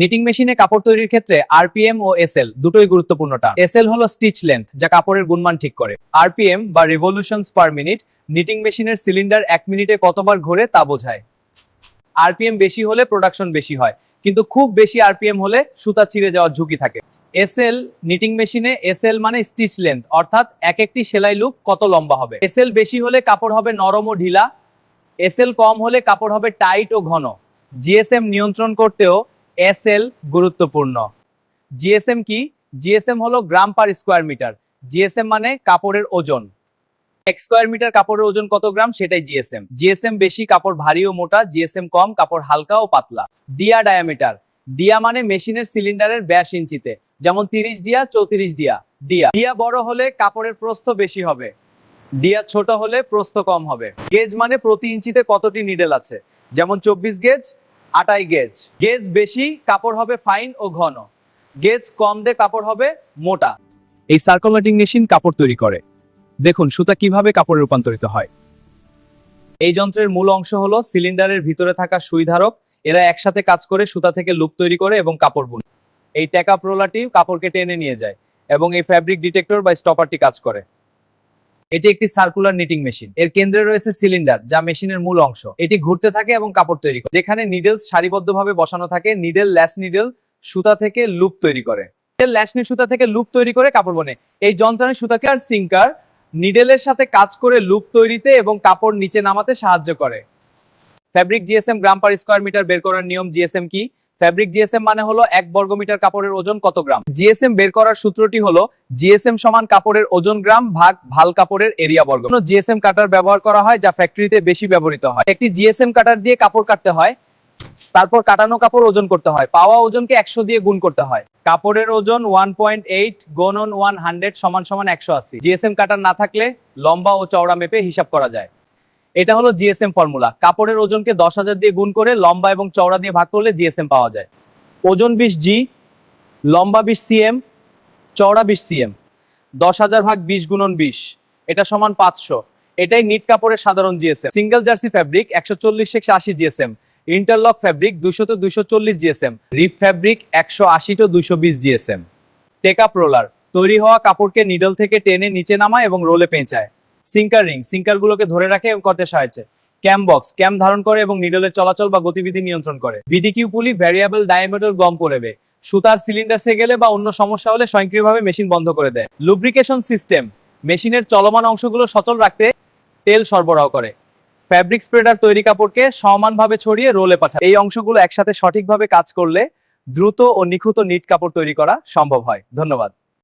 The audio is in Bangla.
নিটিং মেশিনে কাপড় তৈরির ক্ষেত্রে আরপিএম ও এসএল দুটোই গুরুত্বপূর্ণ টার্ম। এসএল হলো স্টিচ লেন্থ, যা কাপড়ের গুণমান ঠিক করে। আরপিএম বা রিভলিউশনস পার মিনিট নিটিং মেশিনের সিলিন্ডার 1 মিনিটে কতবার ঘোরে তা বোঝায়। আরপিএম বেশি হলে প্রোডাকশন বেশি হয়, কিন্তু খুব বেশি আরপিএম হলে সুতা ছিঁড়ে যাওয়ার ঝুঁকি থাকে। এসএল নিটিং মেশিনে এসএল মানে স্টিচ লেন্থ, অর্থাৎ এক একটি সেলাই লুপ কত লম্বা হবে। এসএল বেশি হলে কাপড় হবে নরম ও ঢিলা, এসএল কম হলে কাপড় হবে টাইট ও ঘন। জিএসএম নিয়ন্ত্রণ করতেও এসএল গুরুত্বপূর্ণ। জিএসএম কি? জিএসএম হলো গ্রাম পার স্কোয়ার মিটার। জিএসএম মানে কাপড়ের ওজন। এক স্কোয়ার মিটার কাপড়ের ওজন কত গ্রাম, সেটাই জিএসএম। জিএসএম বেশি কাপড় ভারী ও মোটা, জিএসএম কম কাপড় হালকা ও পাতলা। ডিয়া ডায়ামিটার। ডিয়া মানে মেশিনের সিলিন্ডারের ব্যাস ইঞ্চিতে, যেমন 30 ডিয়া 34 ডিয়া। ডিয়া ডিয়া বড় হলে কাপড়ের প্রস্থ বেশি হবে, ডিয়া ছোট হলে প্রস্থ কম হবে। গেজ মানে প্রতি ইঞ্চিতে কতটি নিডেল আছে, যেমন 24 গেজ 28 গেজ। গেজ বেশি কাপড় হবে ফাইন ও ঘন, গেজ কম দে কাপড় হবে মোটা। এই সার্কুলেটিং মেশিন কাপড় তৈরি করে। দেখুন সুতা কিভাবে কাপড়ে রূপান্তরিত হয়। এই যন্ত্রের মূল অংশ হলো সিলিন্ডারের ভিতরে থাকা সুই ধারক। এরা একসাথে কাজ করে সুতা থেকে লুপ তৈরি করে এবং কাপড় বুনে। এই ট্যাকআপ রোলারটি কাপড়কে টেনে নিয়ে যায় এবং এই ফ্যাব্রিক ডিটেক্টর বা স্টপারটি কাজ করে। এটি একটি সার্কুলার নিটিং মেশিন। এর কেন্দ্রে রয়েছে সিলিন্ডার, যা মেশিনের মূল অংশ। এটি ঘুরতে থাকে এবং কাপড় তৈরি করে। যেখানে নিডলস সারিবদ্ধভাবে বসানো থাকে, নিডল ল্যাশ নিডল সুতা থেকে লুপ তৈরি করে। ল্যাশনি সুতা থেকে লুপ তৈরি করে কাপড় বনে। এই যন্ত্রে সুতাকে আর সিঙ্কার নিডলের সাথে কাজ করে লুপ তৈরিতে এবং কাপড় নিচে নামাতে সাহায্য করে। ফ্যাব্রিক জিএসএম গ্রাম পার স্কোয়ার মিটার বের করার নিয়ম। জিএসএম কি? ফ্যাব্রিক জিএসএম মানে হলো 1 বর্গ মিটার কাপড়ের ওজন কত গ্রাম। জিএসএম বের করার সূত্রটি হলো জিএসএম সমান কাপড়ের ওজন গ্রাম ভাগ ভাল কাপড়ের এরিয়া বর্গ। জিএসএম কাটার ব্যবহার করা হয়, যা ফ্যাক্টরিতে বেশি ব্যবহৃত হয়। একটি জিএসএম কাটার দিয়ে কাপড় কাটতে হয়, তারপর কাটানো কাপড় ওজন করতে হয়। পাওয়া ওজনকে 100 দিয়ে গুণ করতে হয়। কাপড়ের ওজন 1.8 গুণন 100 সমান সমান 180। জিএসএম কাটার না থাকলে লম্বা ও চওড়া মেপে হিসাব করা যায়। এটা হলো জিএসএম ফর্মুলা। কাপড়ের ওজনকে 10,000 দিয়ে গুণ করে লম্বা এবং চওড়া দিয়ে ভাগ করলে জিএসএম পাওয়া যায়। ওজন 20 জি, লম্বা 20 সিএম, চওড়া 20 সিএম। 10,000 ভাগ 20 গুণন 20, এটা সমান 500। এটাই নিট কাপড়ের সাধারণ GSM. Single jersey fabric 140/80 GSM. Interlock fabric 200-240 GSM. Rib fabric 180-220 GSM. Take up roller তৈরি হওয়া কাপড়কে নিডল থেকে টেনে নিচে নামায় এবং রোলে পেঁচায়। সিঙ্কার রিং সিঙ্কারগুলোকে ধরে রাখে এবং করতে সাহায্য। ক্যাম বক্স ক্যাম ধারণ করে এবং নিডলের চলাচল বা গতিবিধি নিয়ন্ত্রণ করে। ভিডিকিউ পুলি ভ্যারিয়েবল ডায়ামিটার গম করবে। সুতার সিলিন্ডার সে গেলে বা অন্য সমস্যা হলে স্বয়ংক্রিয়ভাবে মেশিন বন্ধ করে দেয়। লুব্রিকেশন সিস্টেম মেশিনের চলমান অংশগুলো সচল রাখতে তেল সরবরাহ করে। ফ্যাব্রিক স্প্রেডার তৈরি কাপড়কে সমানভাবে ছড়িয়ে রোলে পাঠায়। এই অংশগুলো একসাথে সঠিকভাবে কাজ করলে দ্রুত ও নিখুঁত নিট কাপড় তৈরি করা সম্ভব হয়। ধন্যবাদ।